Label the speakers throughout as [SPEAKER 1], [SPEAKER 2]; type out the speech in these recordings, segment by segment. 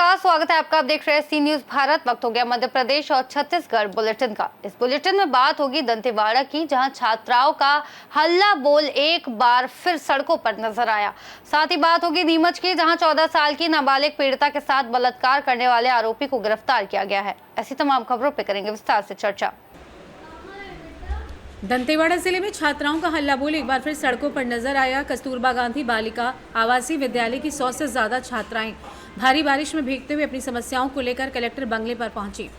[SPEAKER 1] नमस्कार, स्वागत है आपका। आप देख रहे हैं सी न्यूज भारत। वक्त हो गया मध्य प्रदेश और छत्तीसगढ़ बुलेटिन का। इस बुलेटिन में बात होगी दंतेवाड़ा की, जहां छात्राओं का हल्ला बोल एक बार फिर सड़कों पर नजर आया। साथ ही बात होगी नीमच की, जहां 14 साल की नाबालिग पीड़िता के साथ बलात्कार करने वाले आरोपी को गिरफ्तार किया गया है। ऐसी तमाम खबरों पर करेंगे विस्तार से चर्चा।
[SPEAKER 2] दंतेवाड़ा जिले में छात्राओं का हल्ला बोल एक बार फिर सड़कों पर नजर आया। कस्तूरबा गांधी बालिका आवासीय विद्यालय की 100 से ज्यादा छात्राएं भारी बारिश में भीगते हुए अपनी समस्याओं को लेकर कलेक्टर बंगले पर पहुंची।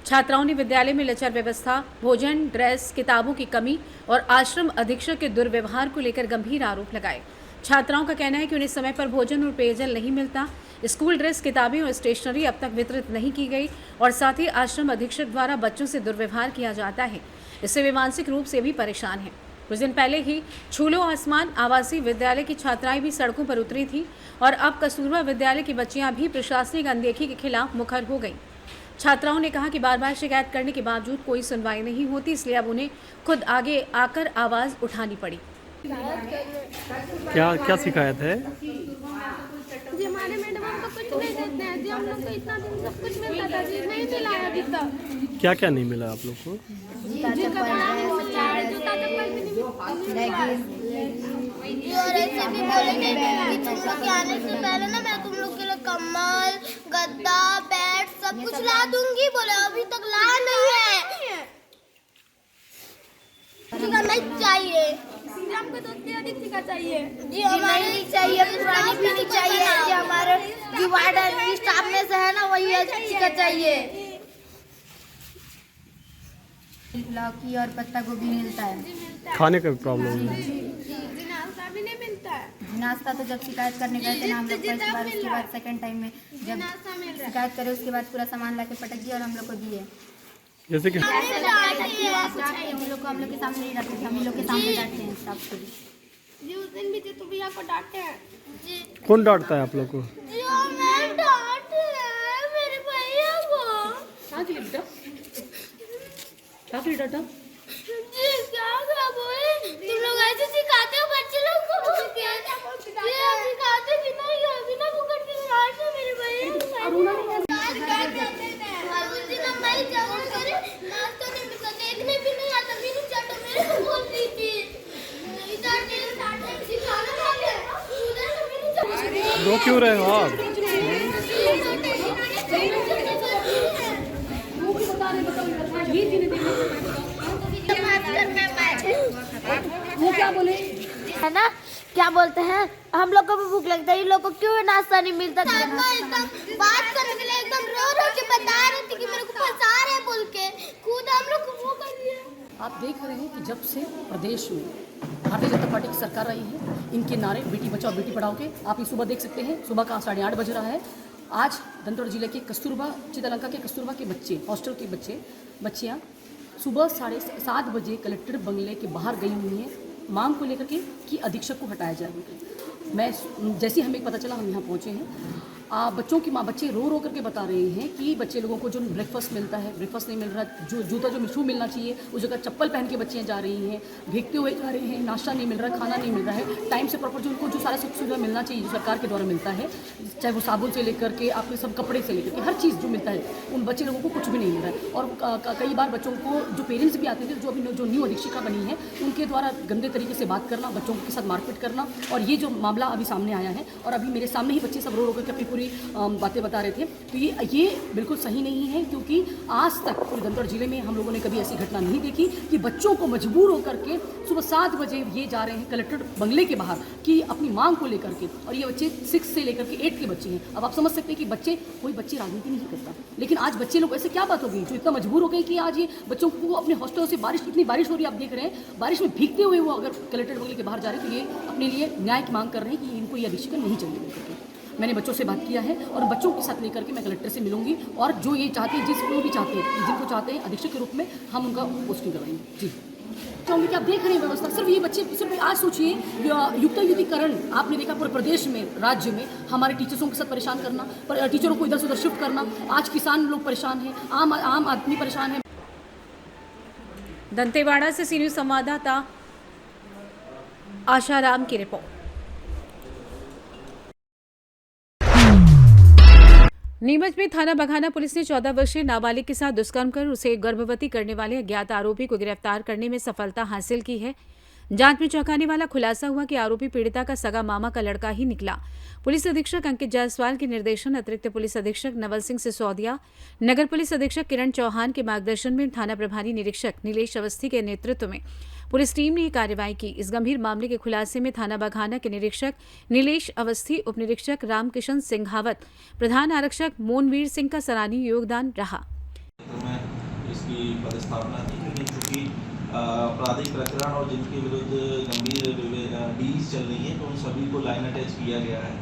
[SPEAKER 2] छात्राओं ने विद्यालय में लचर व्यवस्था, भोजन, ड्रेस, किताबों की कमी और आश्रम अधीक्षक के दुर्व्यवहार को लेकर गंभीर आरोप लगाए। छात्राओं का कहना है कि उन्हें समय पर भोजन और पेयजल नहीं मिलता, स्कूल ड्रेस, किताबें और स्टेशनरी अब तक वितरित नहीं की गई और साथ ही आश्रम अधीक्षक द्वारा बच्चों से दुर्व्यवहार किया जाता है। इससे वे मानसिक रूप से भी परेशान हैं। कुछ दिन पहले ही छूलो आसमान आवासीय विद्यालय की छात्राएं भी सड़कों पर उतरी थी और अब कस्तूरबा विद्यालय की बच्चियां भी प्रशासनिक अनदेखी के खिलाफ मुखर हो गईं। छात्राओं ने कहा कि बार बार शिकायत करने के बावजूद कोई सुनवाई नहीं होती, इसलिए अब उन्हें खुद आगे आकर आवाज उठानी पड़ी।
[SPEAKER 3] क्या शिकायत है?
[SPEAKER 4] जी हमारे मैडम हमको कुछ नहीं देते हैं जी। हम लोग को इतना दिन सब कुछ मिलता था जी, नहीं मिला है अभी तक।
[SPEAKER 3] क्या क्या नहीं मिला आप लोग को?
[SPEAKER 4] जी कपड़ा नहीं मिला है, जूता चप्पल भी नहीं मिला है।
[SPEAKER 5] और ऐसे भी बोलेंगे कि तुम लोग के आने से पहले ना मैं तुम लोग के लिए कम्बल, गद्दा, बेड सब कुछ ला दूंगी। बोले अभी तक ला नहीं है। टीका नहीं चाहिए
[SPEAKER 4] जी हमको तो उससे अधिक टीका चाहिए
[SPEAKER 5] जी, हमारे नहीं चाहिए, पुरानी भी नहीं चाहिए जी। हमारे जो वार्डन स्टाफ में से है ना वही टीका चाहिए।
[SPEAKER 6] लौकी और पत्ता गोभी मिलता है।
[SPEAKER 3] खाने का भी प्रॉब्लम है?
[SPEAKER 4] जी नाश्ता भी नहीं मिलता है।
[SPEAKER 6] नाश्ता तो जब शिकायत करने गए थे ना हम लोग फर्स्ट बार, उसके बाद सेकंड टाइम में जब
[SPEAKER 4] नाश्ता मिल रहा है।
[SPEAKER 6] शिकायत करे उसके बाद पूरा सामान ला के पटक दिया और हम लोग को दिए।
[SPEAKER 3] जैसे कि
[SPEAKER 6] हम लोग के सामने नहीं रखते, हम लोग के सामने डांटते हैं स्टाफ को भी।
[SPEAKER 4] जी उस दिन भी तो भैया को डांटे हैं
[SPEAKER 5] जी
[SPEAKER 3] कौन डांटता है आप लोग को?
[SPEAKER 5] जी मैं डांटे हैं मेरे भैया को। जी क्या बोले तुम लोग ऐसे सिखाते हो बच्चे लोग को? जी हम सिखाते भी नहीं है, बिना मुकुट के डांटते मेरे भैया को। उस दिन हम भाई जरूर करे नाश्ता नहीं मिलता, देखने भी नहीं आता, मेरी चाटा मेरे को बोल रही थी इधर तेरे डांटने सिखाना वाले उधर से मेरी चाटा
[SPEAKER 3] रो क्यों रहे हो आप?
[SPEAKER 4] वो क्या बोले
[SPEAKER 5] है ना, क्या बोलते हैं, हम लोग को भी भूख लगता है, इन लोग को क्यों नाश्ता नहीं मिलता? एकदम बात करने के लिए एकदम रो रो के बता रहे थे कि मेरे को फंसा रहे बोल के, खुद हम लोग को वो कर दिया।
[SPEAKER 7] आप देख रहे हैं कि जब से प्रदेश में भारतीय जनता पार्टी की सरकार आई है, इनके नारे बेटी बचाओ बेटी पढ़ाओ के आप ये सुबह देख सकते हैं। सुबह का 8:30 बज रहा है। आज दंतेवाड़ा जिले के कस्तूरबा चित्रलंका के कस्तूरबा के बच्चे, हॉस्टल के बच्चियाँ सुबह 7:30 बजे कलेक्टर बंगले के बाहर गई हुई हैं मांग को लेकर के कि अधीक्षक को हटाया जाए। मैं जैसे हमें पता चला हम यहाँ पहुँचे हैं। बच्चों की माँ, बच्चे रो रो करके बता रहे हैं कि बच्चे लोगों को जो ब्रेकफास्ट मिलता है ब्रेकफास्ट नहीं मिल रहा, जो जूता जो शू मिलना चाहिए उस जगह चप्पल पहन के बच्चियाँ जा रही हैं, भीगते हुए जा रहे हैं, नाश्ता नहीं मिल रहा, खाना नहीं मिल रहा है टाइम से प्रॉपर, जो उनको जो सारा सुख सुविधा मिलना चाहिए जो सरकार के द्वारा मिलता है, चाहे वो साबुन से लेकर के आपके सब कपड़े से लेकर के हर चीज़ जो मिलता है, उन बच्चे लोगों को कुछ भी नहीं मिल रहा है। और कई बार बच्चों को जो पेरेंट्स भी आते थे, जो अभी जो न्यू अधीक्षिका बनी है, उनके द्वारा गंदे तरीके से बात करना, बच्चों के साथ मारपीट करना, और ये जो मामला अभी सामने आया है और अभी मेरे सामने ही बच्चे सब रो रो करके अपनी पूरी बातें बता रहे थे। तो ये बिल्कुल सही नहीं है, क्योंकि आज तक पूरे दंतेवाड़ा जिले में हम लोगों ने कभी ऐसी घटना नहीं देखी कि बच्चों को मजबूर होकर के सुबह 7 बजे ये जा रहे हैं कलेक्टर बंगले के बाहर कि अपनी मांग को लेकर के, और ये बच्चे 6 से लेकर के 8 के बच्चे हैं। अब आप समझ सकते हैं कि कोई बच्चे राजनीति नहीं करता, लेकिन आज बच्चे लोग ऐसे क्या बात हो गई जो इतना मजबूर हो गए कि आज ये बच्चों को अपने हॉस्टलों से इतनी बारिश हो रही है, आप देख रहे हैं बारिश में भीगते हुए वो अगर कलेक्टर बंगले के बाहर जा रहे हैं तो ये अपने लिए न्याय की मांग कर रहे हैं कि इनको ये अधीक्षक नहीं चाहिए। मैंने बच्चों से बात किया है और बच्चों के साथ लेकर के मैं कलेक्टर से मिलूंगी, और जो ये चाहते हैं, जिनको चाहते हैं अधीक्षक के रूप में, हम उनका पोस्टिंग करवाएंगे। जी चाहूँगी कि आप देख रहे हैं व्यवस्था, सिर्फ ये बच्चे, सिर्फ आज सोचिए युक्तिकरण आपने देखा पूरे प्रदेश में, राज्य में हमारे टीचर्सों के साथ परेशान करना, टीचरों को इधर से उधर शिफ्ट करना, आज किसान लोग परेशान हैं, आम आदमी परेशान है।
[SPEAKER 2] दंतेवाड़ा से सी न्यूज़ संवाददाता आशाराम की रिपोर्ट। नीमच में थाना बघाना पुलिस ने 14 वर्षीय नाबालिग के साथ दुष्कर्म कर उसे गर्भवती करने वाले अज्ञात आरोपी को गिरफ्तार करने में सफलता हासिल की है। जांच में चौंकाने वाला खुलासा हुआ कि आरोपी पीड़िता का सगा मामा का लड़का ही निकला। पुलिस अधीक्षक अंकित जायसवाल के निर्देशन, अतिरिक्त पुलिस अधीक्षक नवल सिंह सिसोदिया, नगर पुलिस अधीक्षक किरण चौहान के मार्गदर्शन में थाना प्रभारी निरीक्षक नीलेश अवस्थी के नेतृत्व में पुलिस टीम ने ये कार्रवाई की। इस गंभीर मामले के खुलासे में थाना बघाना के निरीक्षक नीलेश अवस्थी, उप निरीक्षक रामकिशन सिंघावत, प्रधान आरक्षक मोनवीर सिंह का सराहनीय योगदान रहा।
[SPEAKER 8] इसकी पदस्थापना की, लेकिन चूंकि आपराधिक प्रकरण और जिनके विरुद्ध गंभीर डीज चल रही है तो उन सभी को लाइन अटैच किया गया है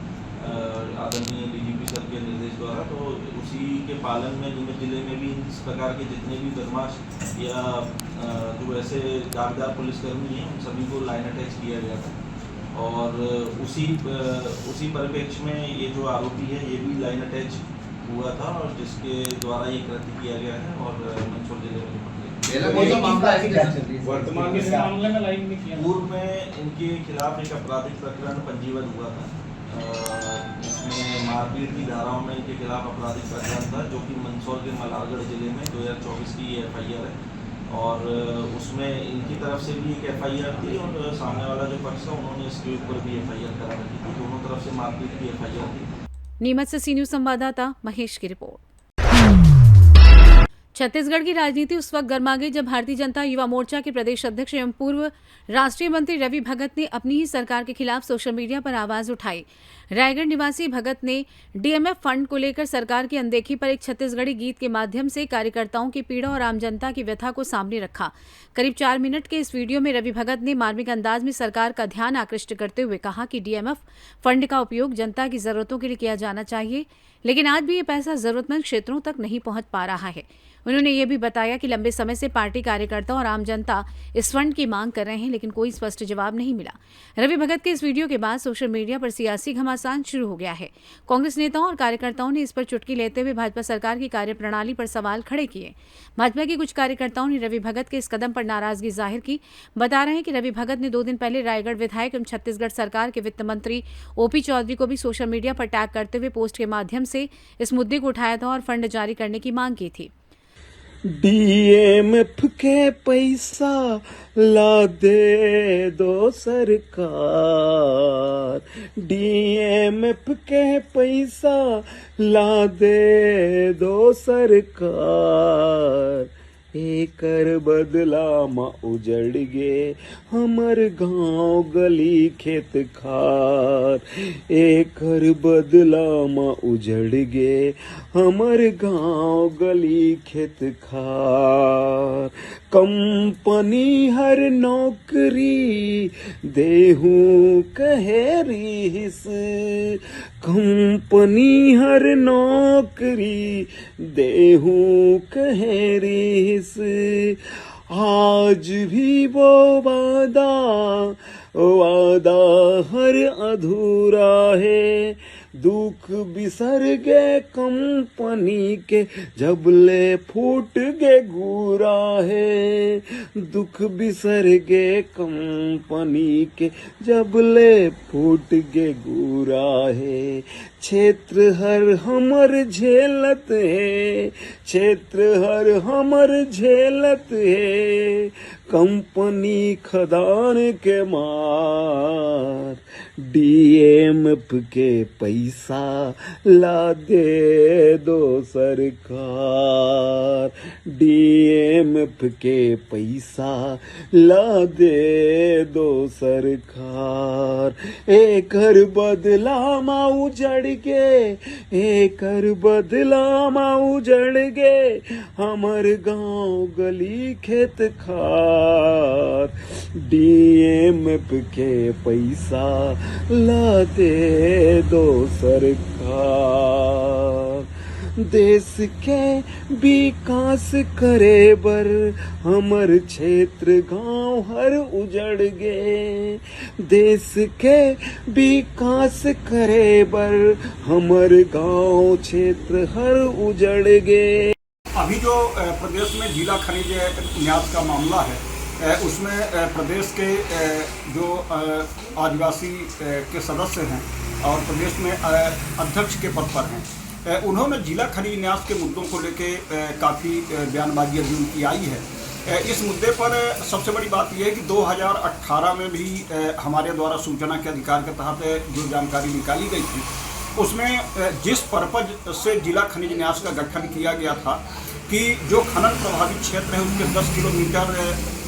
[SPEAKER 8] आदरणीय डीजीपी सर के निर्देश द्वारा। तो उसी के पालन में नीमच जिले में भी इस प्रकार के जितने भी बदमाश या जो ऐसे दागदार पुलिसकर्मी हैं उन सभी को लाइन अटैच किया गया था। और उसी परिप्रेक्ष्य में ये जो आरोपी है ये भी लाइन अटैच हुआ था और जिसके द्वारा ये कृत्य किया गया है और मंदसौर जिले में
[SPEAKER 9] वर्तमान में मामले में लाइन में किया।
[SPEAKER 8] पूर्व में इनके खिलाफ एक आपराधिक प्रकरण पंजीबद्ध हुआ था। इसमें मारपीट की धाराओं में इनके खिलाफ आपराधिक प्रकरण था जो कि मंदसौर के मलारगढ़ जिले में 2024 की FIR है और उसमें इनकी तरफ से भी एक FIR थी और सामने वाला जो पक्ष था उन्होंने इसके ऊपर भी FIR करा रखी थी। दोनों तरफ से मारपीट की FIR थी।
[SPEAKER 2] नीमच से सी न्यूज संवाददाता महेश की रिपोर्ट। छत्तीसगढ़ की राजनीति उस वक्त गर्मा गई जब भारतीय जनता युवा मोर्चा के प्रदेश अध्यक्ष एवं पूर्व राष्ट्रीय मंत्री रवि भगत ने अपनी ही सरकार के खिलाफ सोशल मीडिया पर आवाज उठाई। रायगढ़ निवासी भगत ने DMF फंड को लेकर सरकार की अनदेखी पर एक छत्तीसगढ़ी गीत के माध्यम से कार्यकर्ताओं की पीड़ा और आम जनता की व्यथा को सामने रखा। करीब 4 मिनट के इस वीडियो में रवि भगत ने मार्मिक अंदाज में सरकार का ध्यान आकृष्ट करते हुए कहा कि DMF फंड का उपयोग जनता की जरूरतों के लिए किया जाना चाहिए, लेकिन आज भी ये पैसा जरूरतमंद क्षेत्रों तक नहीं पहुंच पा रहा है। उन्होंने ये भी बताया कि लंबे समय से पार्टी कार्यकर्ता और आम जनता इस फंड की मांग कर रहे हैं, लेकिन कोई स्पष्ट जवाब नहीं मिला। रवि भगत के इस वीडियो के बाद सोशल मीडिया पर सियासी घमासान शुरू हो गया है। कांग्रेस नेताओं और कार्यकर्ताओं ने इस पर चुटकी लेते हुए भाजपा सरकार की कार्यप्रणाली पर सवाल खड़े किए। भाजपा के कुछ कार्यकर्ताओं ने रवि भगत के इस कदम पर नाराजगी जाहिर की। बता रहे हैं कि रवि भगत ने 2 दिन पहले रायगढ़ विधायक एवं छत्तीसगढ़ सरकार के वित्त मंत्री OP चौधरी को भी सोशल मीडिया पर टैग करते हुए पोस्ट के माध्यम से इस मुद्दे को उठाया था और फंड जारी करने की मांग की थी।
[SPEAKER 3] DMF के पैसा ला दे दो सरकार, DMF के पैसा ला दे दो सरकार, एकर बदला मा उजड़ गे हमर गांव गली खेत खार, एकर बदला मा उजड़ गे हमर गांव गली खेत खार। कंपनी हर नौकरी देहूं कहेरिस, कंपनी हर नौकरी देहूं कहेरिस, आज भी वो वादा हर अधूरा है, दुख बिसर गए कंपनी के जबले फूट गे गुरा है, दुख बिसर गए कंपनी के जबले फूट गे गुरा है। क्षेत्र हर हमर झेलत है, क्षेत्र हर हमर झेलत है, कंपनी खदान के मार, DMF के पैसा ला दे दो सरकार, DMF के पैसा ला दे दो सरकार, एकर बदला मा उजड़ गे, एकर बदला मा उजड़ गे हमर गांव गली खेत खार, DMF के पैसा ला दे दो सरकार। देश के विकास करे बर हमर क्षेत्र गांव हर उजड़ गे, देश के विकास करे बर हमर गांव क्षेत्र हर उजड़ गे।
[SPEAKER 9] अभी जो प्रदेश में जिला खनिज न्यास का मामला है उसमें प्रदेश के जो आदिवासी के सदस्य हैं और प्रदेश में अध्यक्ष के पद पर हैं उन्होंने जिला खनिज न्यास के मुद्दों को लेके काफ़ी बयानबाजी अभी उनकी आई है। इस मुद्दे पर सबसे बड़ी बात यह है कि 2018 में भी हमारे द्वारा सूचना के अधिकार के तहत जो जानकारी निकाली गई थी, उसमें जिस पर्पज से जिला खनिज न्यास का गठन किया गया था कि जो खनन प्रभावित क्षेत्र है उसके 10 किलोमीटर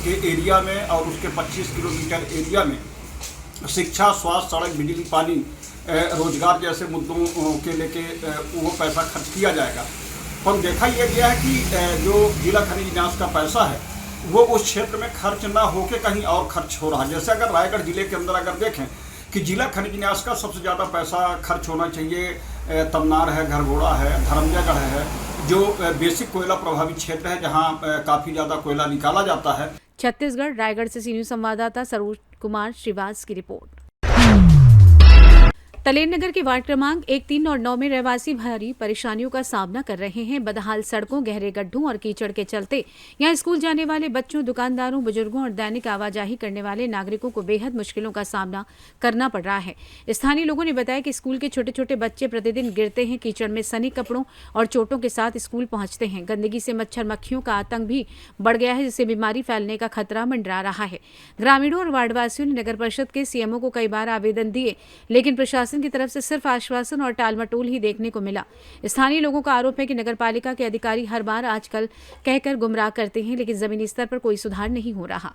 [SPEAKER 9] के एरिया में और उसके 25 किलोमीटर एरिया में शिक्षा, स्वास्थ्य, सड़क, बिजली, पानी, रोजगार जैसे मुद्दों के लेके वो पैसा खर्च किया जाएगा। पर देखा यह गया है कि जो जिला खनिज न्यास का पैसा है वो उस क्षेत्र में खर्च ना होके कहीं और खर्च हो रहा है। जैसे अगर रायगढ़ जिले के अंदर अगर देखें कि जिला खनिज न्यास का सबसे ज़्यादा पैसा खर्च होना चाहिए, तमनार है, घरघोड़ा है, धर्मजयगढ़ है, जो बेसिक कोयला प्रभावित क्षेत्र है जहाँ काफ़ी ज़्यादा कोयला निकाला जाता है।
[SPEAKER 2] छत्तीसगढ़ रायगढ़ से सी न्यूज संवाददाता सरोज कुमार श्रीवास की रिपोर्ट। तलेर नगर के वार्ड क्रमांक 1, 3 और 9 में रहवासी भारी परेशानियों का सामना कर रहे हैं। बदहाल सड़कों, गहरे गड्ढों और कीचड़ के चलते यहां स्कूल जाने वाले बच्चों, दुकानदारों, बुजुर्गों और दैनिक आवाजाही करने वाले नागरिकों को बेहद मुश्किलों का सामना करना पड़ रहा है। स्थानीय लोगों ने बताया कि स्कूल के छोटे छोटे बच्चे प्रतिदिन गिरते हैं, कीचड़ में सनी कपड़ों और चोटों के साथ स्कूल पहुंचते हैं। गंदगी से मच्छर मक्खियों का आतंक भी बढ़ गया है, जिससे बीमारी फैलने का खतरा मंडरा रहा है। ग्रामीणों और वार्डवासियों ने नगर परिषद के सीएमओ को कई बार आवेदन दिए, लेकिन प्रशासन की तरफ से सिर्फ आश्वासन और टालमटोल ही देखने को मिला। स्थानीय लोगों का आरोप है कि नगरपालिका के अधिकारी हर बार आजकल कहकर गुमराह करते हैं, लेकिन जमीनी स्तर पर कोई सुधार नहीं हो रहा।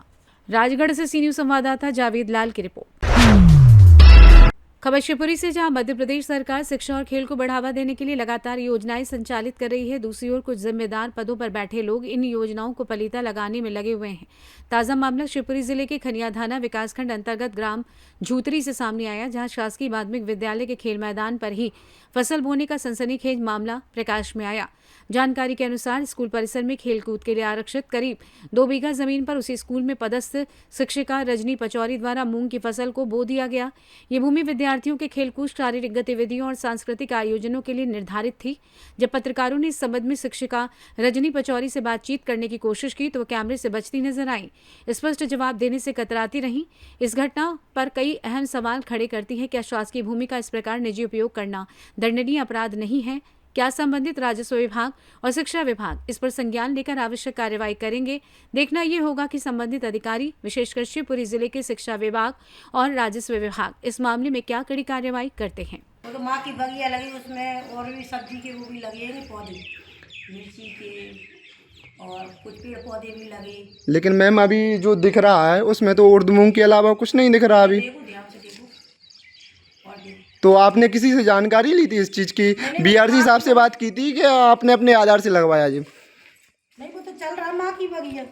[SPEAKER 2] राजगढ़ से सी न्यूज संवाददाता जावेद लाल की रिपोर्ट। खबर शिवपुरी से, जहां मध्य प्रदेश सरकार शिक्षा और खेल को बढ़ावा देने के लिए लगातार योजनाएं संचालित कर रही है। दूसरी ओर कुछ जिम्मेदार पदों पर बैठे लोग इन योजनाओं को पलीता लगाने में लगे हुए हैं। ताजा मामला शिवपुरी जिले के खनियाधाना विकासखंड अंतर्गत ग्राम झूतरी से सामने आया, जहां शासकीय माध्यमिक विद्यालय के खेल मैदान पर ही फसल बोने का सनसनीखेज मामला प्रकाश में आया। जानकारी के अनुसार स्कूल परिसर में खेलकूद के लिए आरक्षित करीब 2 बीघा जमीन पर उसी स्कूल में पदस्थ शिक्षिका रजनी पचौरी द्वारा मूंग की फसल को बो दिया गया। ये भूमि विद्यार्थियों के खेलकूद, शारीरिक गतिविधियों और सांस्कृतिक आयोजनों के लिए निर्धारित थी। जब पत्रकारों ने इस संबंध में शिक्षिका रजनी पचौरी से बातचीत करने की कोशिश की तो वो कैमरे से बचती नजर आई, स्पष्ट जवाब देने से कतराती रही। इस घटना पर कई अहम सवाल खड़े करती है। क्या शासकीय भूमि का इस प्रकार निजी उपयोग करना दंडनीय अपराध नहीं है? क्या संबंधित राजस्व विभाग और शिक्षा विभाग इस पर संज्ञान लेकर आवश्यक कार्रवाई करेंगे? देखना ये होगा कि संबंधित अधिकारी, विशेषकर शिवपुरी जिले के शिक्षा विभाग और राजस्व विभाग इस मामले में क्या कड़ी कार्रवाई करते हैं।
[SPEAKER 6] तो माँ की बगिया लगी, उसमें और भी सब्जी के वो भी लगे हैं पौधे, मिर्ची के और कुछ पेड़ पौधे भी लगे।
[SPEAKER 3] लेकिन मैम अभी जो दिख रहा है उसमें तो उर्द मूंग के अलावा कुछ नहीं दिख रहा अभी।
[SPEAKER 6] देखो ध्यान से देखो और देखो।
[SPEAKER 3] तो आपने किसी से जानकारी ली थी इस चीज़ की? बीआरसी साहब से बात की थी कि आपने अपने आधार से लगवाया जी?
[SPEAKER 6] नहीं, वो तो चल रहा माँ की बगिया,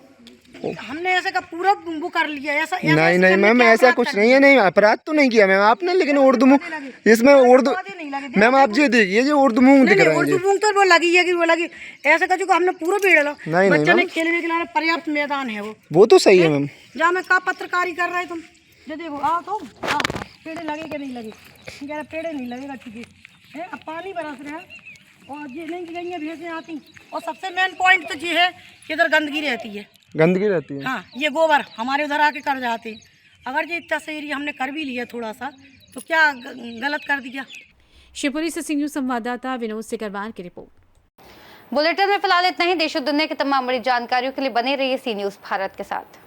[SPEAKER 6] हमने ऐसा का पूरा वो कर लिया। ऐसा
[SPEAKER 3] नहीं मैम, ऐसा कुछ नहीं है। नहीं, अपराध तो नहीं किया मैम आपने, लेकिन उर्दू मूंग इसमें उर्दू मैम आप ये देखिए, ये उर्दू मूंग दिख रहा है।
[SPEAKER 6] उर्दू मूंग तो वो लगी है कि वो लगी ऐसा का जो हमने पूरा पेड़ ला।
[SPEAKER 3] नहीं
[SPEAKER 6] बच्चों ने खेलने के लिए पर्याप्त मैदान है
[SPEAKER 3] वो तो सही है मैम।
[SPEAKER 6] जहाँ मैं का पत्रकारी कर रहे तुम जो देखो आओ तो पेड़ लगे कि नहीं लगे, कह रहे पेड़ नहीं लगेगा, ठीक है। अब पानी बरस रहा है और ये नहीं गई है, भैंसें आती। और सबसे मेन पॉइंट तो ये है कि इधर गंदगी रहती है।
[SPEAKER 3] गंदगी रहती है?
[SPEAKER 6] हाँ, ये गोबर हमारे उधर आके कर जाते हैं। अगर ये इतना सा एरिया हमने कर भी लिया थोड़ा सा, तो क्या गलत कर दिया।
[SPEAKER 2] शिवपुरी से सी न्यूज संवाददाता विनोद सिकरवार की रिपोर्ट।
[SPEAKER 1] बुलेटिन में फिलहाल इतना ही। देश और दुनिया की तमाम बड़ी जानकारियों के लिए बने रहिए सी न्यूज भारत के साथ।